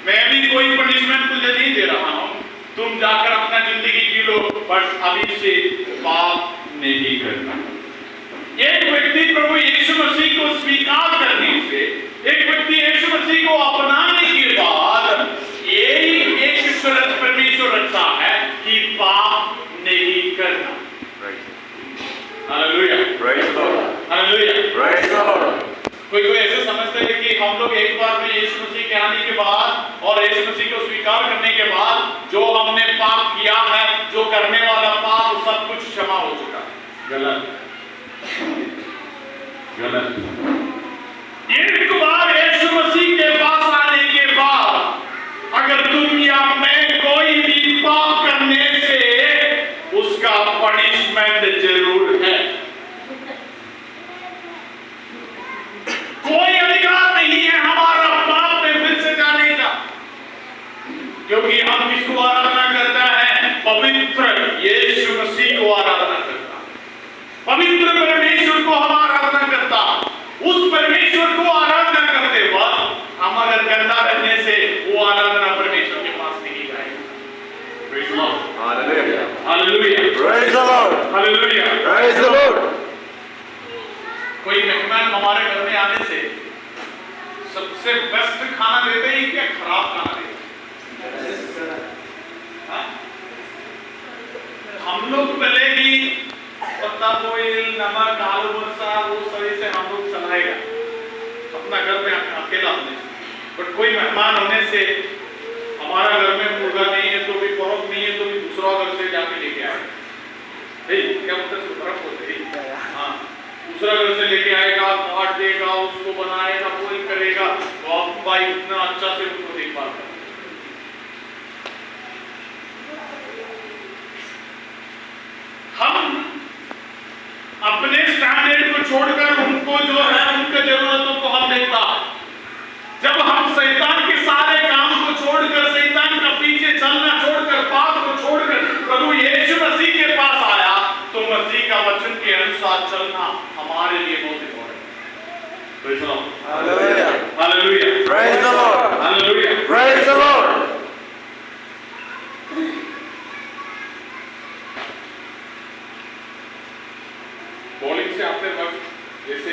मैं भी कोई पनिशमेंट तुझे नहीं दे रहा हूं, तुम जाकर अपना जिंदगी जी लो, बट अभी से पाप नहीं करना। एक व्यक्ति प्रभु यीशु मसीह को स्वीकार करने से, एक व्यक्ति यीशु मसीह को अपनाने के बाद यही एक शर्त परमेश्वर रखता है कि पाप नहीं करना। Hallelujah, praise the Lord, hallelujah, praise the Lord. कोई ऐसे समझते हैं कि हम लोग एक बार में यीशु मसीह के आने के बाद और यीशु मसीह को स्वीकार करने के बाद जो हमने पाप किया है, जो करने वाला पाप, सब कुछ क्षमा हो चुका है। गलत, गलत। एक बार यीशु मसीह के पास आने के बाद अगर दुनिया में कोई भी पाप करने से उसका पनिशमेंट जरूर है। कोई अधिकार नहीं है हमारा पाप में फिर से जाने का, क्योंकि हम किसको आराधना करता है? पवित्र यीशु मसीह को आराधना करता, पवित्र परमेश्वर को हम आराधना करता। उस परमेश्वर को आराधना करते वक्त हम अगर गंदा रहने से वो आराधना परमेश्वर के पास नहीं जाएगी। Praise the Lord, hallelujah, hallelujah, praise the Lord, hallelujah, praise the Lord. कोई मेहमान हमारे घर में आने से सबसे बेस्ट खाना देते हैं क्या खराब खाना देते हैं? हम लोग पहले ही पत्ता बोइल, नमक, आलू मरचा, वो सही से हम लोग चलाएगा अपना घर में अकेला होने से। बट कोई मेहमान होने से हमारा घर में मुर्गा नहीं है तो भी पर्क नहीं है तो भी दूसरा घर से जाके लेके आएगा। क्या बोलते हैं? बर्फ बोलते हैं। हाँ, दूसरा घर से लेके आएगा, काट देगा, उसको बनाएगा, बॉईल करेगा, तो आप भाई इतना अच्छा से उसको देख पाते हैं। हम अपने स्टैंडर्ड को छोड़कर उनको जो है उनके जरूरतों को हम देखता। जब हम शैतान के सारे काम को छोड़कर, शैतान का पीछे चलना छोड़कर, पाप को छोड़कर प्रभु यीशु मसीह के पास आया तो मसीह का वचन के अनुसार चलना हमारे लिए बहुत इंपॉर्टेंट है। Praise the Lord, hallelujah, hallelujah, praise the Lord, hallelujah, praise the Lord. Bowling से आते वक्त जैसे